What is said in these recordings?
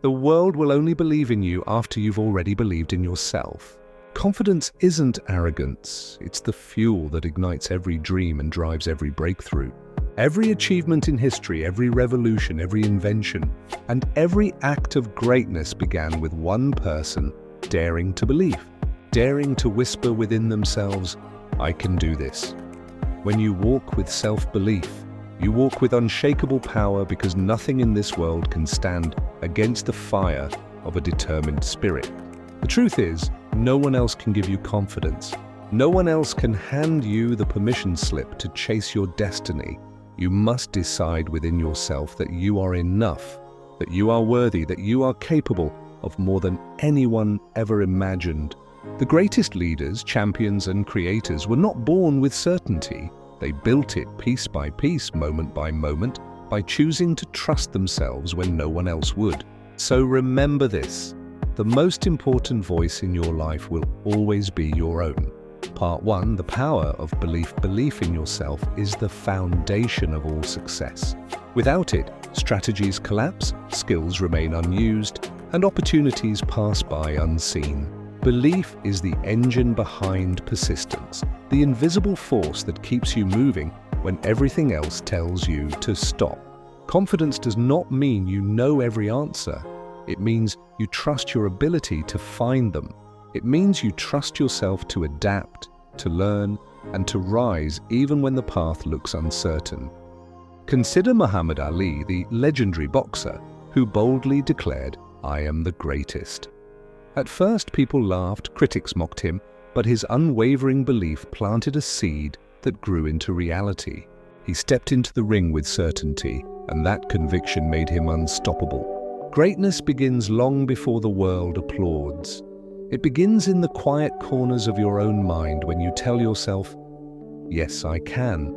The world will only believe in you after you've already believed in yourself. Confidence isn't arrogance, it's the fuel that ignites every dream and drives every breakthrough. Every achievement in history, every revolution, every invention, and every act of greatness began with one person daring to believe, daring to whisper within themselves, "I can do this." When you walk with self-belief, you walk with unshakable power because nothing in this world can stand against the fire of a determined spirit. The truth is, no one else can give you confidence. No one else can hand you the permission slip to chase your destiny. You must decide within yourself that you are enough, that you are worthy, that you are capable of more than anyone ever imagined. The greatest leaders, champions, and creators were not born with certainty. They built it piece by piece, moment by moment, by choosing to trust themselves when no one else would. So remember this: the most important voice in your life will always be your own. Part 1, the power of belief. Belief in yourself is the foundation of all success. Without it, strategies collapse, skills remain unused, and opportunities pass by unseen. Belief is the engine behind persistence, the invisible force that keeps you moving when everything else tells you to stop. Confidence does not mean you know every answer. It means you trust your ability to find them. It means you trust yourself to adapt, to learn, and to rise even when the path looks uncertain. Consider Muhammad Ali, the legendary boxer, who boldly declared, "I am the greatest." At first, people laughed, critics mocked him, but his unwavering belief planted a seed that grew into reality. He stepped into the ring with certainty, and that conviction made him unstoppable. Greatness begins long before the world applauds. It begins in the quiet corners of your own mind when you tell yourself, "Yes, I can."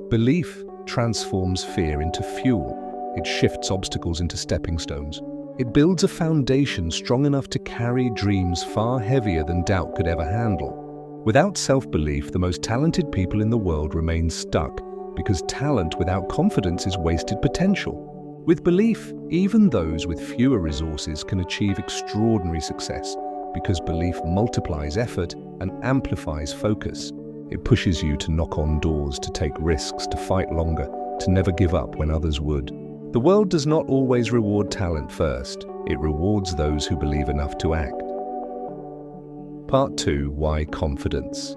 Belief transforms fear into fuel. It shifts obstacles into stepping stones. It builds a foundation strong enough to carry dreams far heavier than doubt could ever handle. Without self-belief, the most talented people in the world remain stuck, because talent without confidence is wasted potential. With belief, even those with fewer resources can achieve extraordinary success, because belief multiplies effort and amplifies focus. It pushes you to knock on doors, to take risks, to fight longer, to never give up when others would. The world does not always reward talent first. It rewards those who believe enough to act. Part 2, why confidence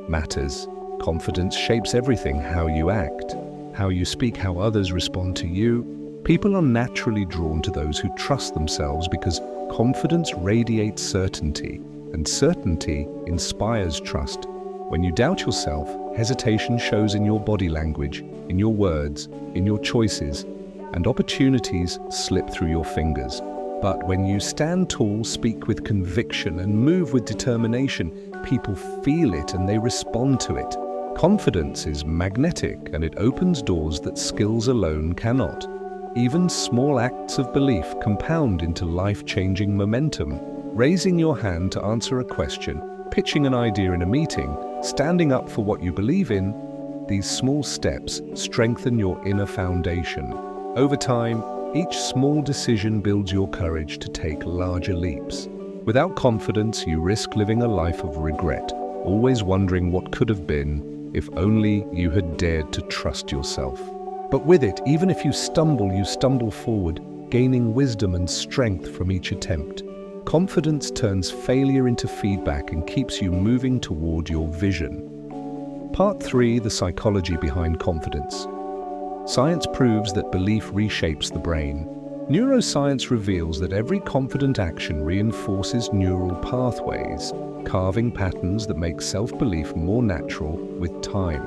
matters. Confidence shapes everything: how you act, how you speak, how others respond to you. People are naturally drawn to those who trust themselves because confidence radiates certainty, and certainty inspires trust. When you doubt yourself, hesitation shows in your body language, in your words, in your choices, and opportunities slip through your fingers. But when you stand tall, speak with conviction, and move with determination, people feel it and they respond to it. Confidence is magnetic, and it opens doors that skills alone cannot. Even small acts of belief compound into life-changing momentum. Raising your hand to answer a question, pitching an idea in a meeting, standing up for what you believe in, these small steps strengthen your inner foundation. Over time, each small decision builds your courage to take larger leaps. Without confidence, you risk living a life of regret, always wondering what could have been if only you had dared to trust yourself. But with it, even if you stumble forward, gaining wisdom and strength from each attempt. Confidence turns failure into feedback and keeps you moving toward your vision. Part 3, the psychology behind confidence. Science proves that belief reshapes the brain. Neuroscience reveals that every confident action reinforces neural pathways, carving patterns that make self-belief more natural with time.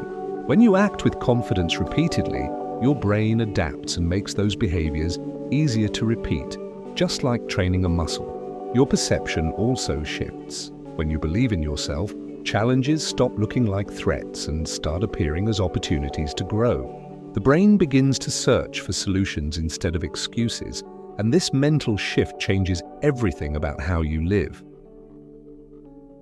When you act with confidence repeatedly, your brain adapts and makes those behaviors easier to repeat, just like training a muscle. Your perception also shifts. When you believe in yourself, challenges stop looking like threats and start appearing as opportunities to grow. The brain begins to search for solutions instead of excuses, and this mental shift changes everything about how you live.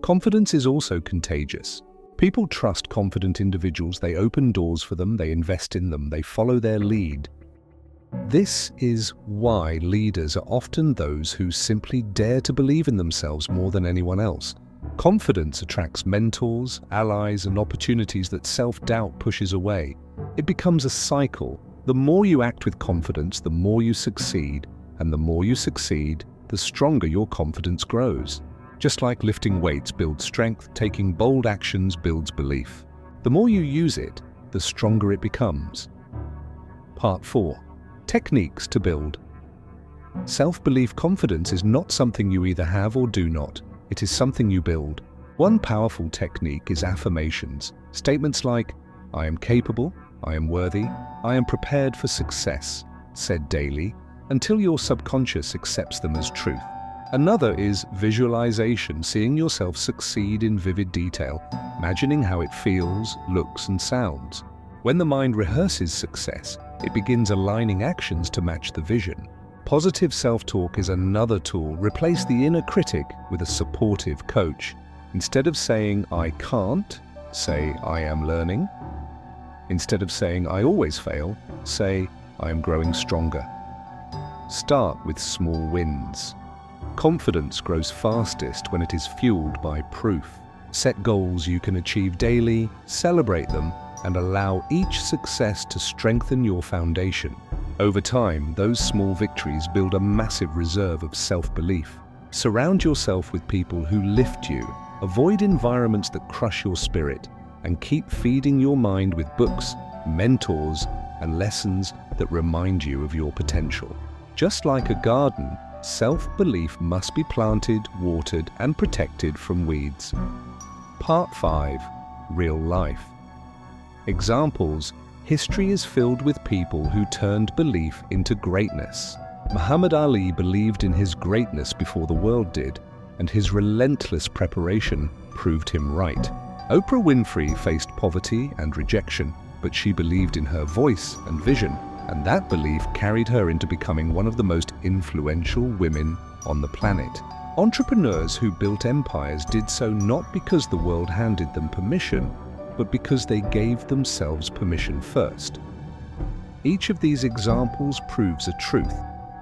Confidence is also contagious. People trust confident individuals. They open doors for them, they invest in them, they follow their lead. This is why leaders are often those who simply dare to believe in themselves more than anyone else. Confidence attracts mentors, allies, and opportunities that self-doubt pushes away. It becomes a cycle. The more you act with confidence, the more you succeed, and the more you succeed, the stronger your confidence grows. Just like lifting weights builds strength, taking bold actions builds belief. The more you use it, the stronger it becomes. Part 4. Techniques to build. Self-belief confidence is not something you either have or do not. It is something you build. One powerful technique is affirmations. Statements like, "I am capable," "I am worthy," "I am prepared for success," said daily until your subconscious accepts them as truth. Another is visualization, seeing yourself succeed in vivid detail, imagining how it feels, looks, and sounds. When the mind rehearses success, it begins aligning actions to match the vision. Positive self-talk is another tool. Replace the inner critic with a supportive coach. Instead of saying, "I can't," say, "I am learning." Instead of saying, "I always fail," say, "I am growing stronger." Start with small wins. Confidence grows fastest when it is fueled by proof. Set goals you can achieve daily, celebrate them, and allow each success to strengthen your foundation. Over time, those small victories build a massive reserve of self-belief. Surround yourself with people who lift you. Avoid environments that crush your spirit, and keep feeding your mind with books, mentors, and lessons that remind you of your potential. Just like a garden, self-belief must be planted, watered, and protected from weeds. Part 5. Real life. Examples. History is filled with people who turned belief into greatness. Muhammad Ali believed in his greatness before the world did, and his relentless preparation proved him right. Oprah Winfrey faced poverty and rejection, but she believed in her voice and vision, and that belief carried her into becoming one of the most influential women on the planet. Entrepreneurs who built empires did so not because the world handed them permission, but because they gave themselves permission first. Each of these examples proves a truth.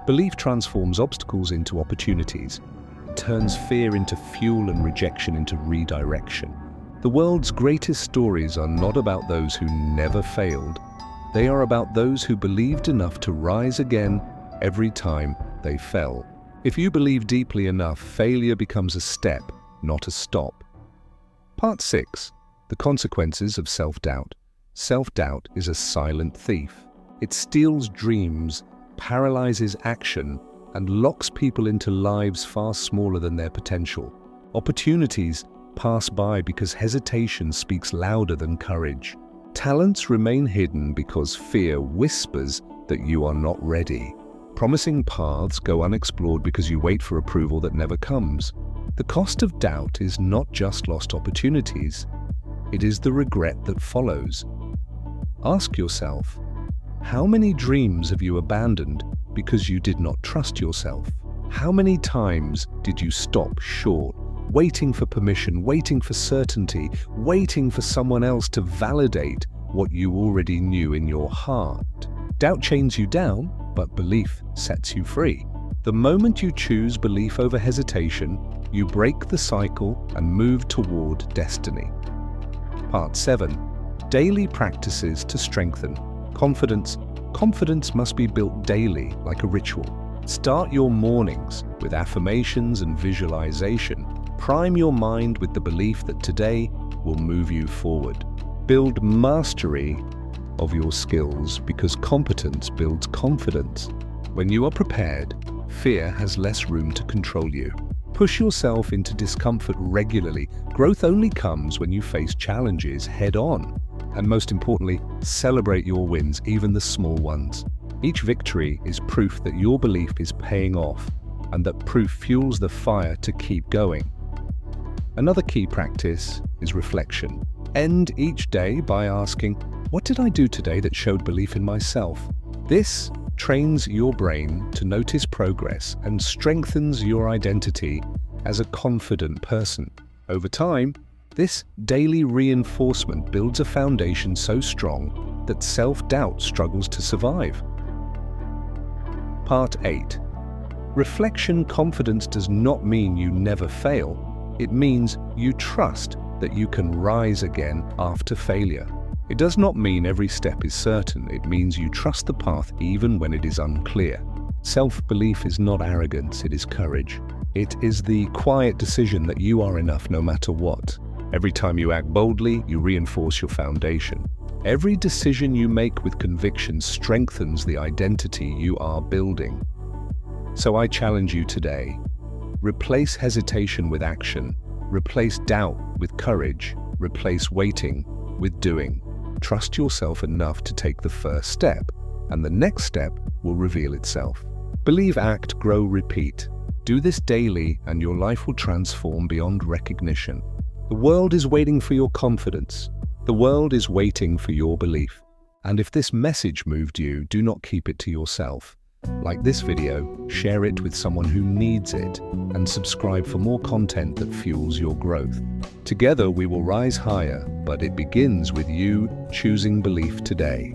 Belief transforms obstacles into opportunities. It turns fear into fuel and rejection into redirection. The world's greatest stories are not about those who never failed. They are about those who believed enough to rise again every time they fell. If you believe deeply enough, failure becomes a step, not a stop. Part 6. The consequences of self-doubt. Self-doubt is a silent thief. It steals dreams, paralyzes action, and locks people into lives far smaller than their potential. Opportunities pass by because hesitation speaks louder than courage. Talents remain hidden because fear whispers that you are not ready. Promising paths go unexplored because you wait for approval that never comes. The cost of doubt is not just lost opportunities. It is the regret that follows. Ask yourself, how many dreams have you abandoned because you did not trust yourself? How many times did you stop short, waiting for permission, waiting for certainty, waiting for someone else to validate what you already knew in your heart? Doubt chains you down, but belief sets you free. The moment you choose belief over hesitation, you break the cycle and move toward destiny. Part 7. Daily practices to strengthen confidence. Confidence must be built daily, like a ritual. Start your mornings with affirmations and visualization. Prime your mind with the belief that today will move you forward. Build mastery of your skills because competence builds confidence. When you are prepared, fear has less room to control you. Push yourself into discomfort regularly. Growth only comes when you face challenges head-on. And most importantly, celebrate your wins, even the small ones. Each victory is proof that your belief is paying off, and that proof fuels the fire to keep going. Another key practice is reflection. End each day by asking, what did I do today that showed belief in myself? This trains your brain to notice progress and strengthens your identity as a confident person. Over time, this daily reinforcement builds a foundation so strong that self-doubt struggles to survive. Part 8. Reflection confidence does not mean you never fail. It means you trust that you can rise again after failure. It does not mean every step is certain. It means you trust the path even when it is unclear. Self-belief is not arrogance, it is courage. It is the quiet decision that you are enough no matter what. Every time you act boldly, you reinforce your foundation. Every decision you make with conviction strengthens the identity you are building. So I challenge you today. Replace hesitation with action. Replace doubt with courage. Replace waiting with doing. Trust yourself enough to take the first step, and the next step will reveal itself. Believe, act, grow, repeat. Do this daily, and your life will transform beyond recognition. The world is waiting for your confidence. The world is waiting for your belief. And if this message moved you, do not keep it to yourself. Like this video, share it with someone who needs it, and subscribe for more content that fuels your growth. Together we will rise higher, but it begins with you choosing belief today.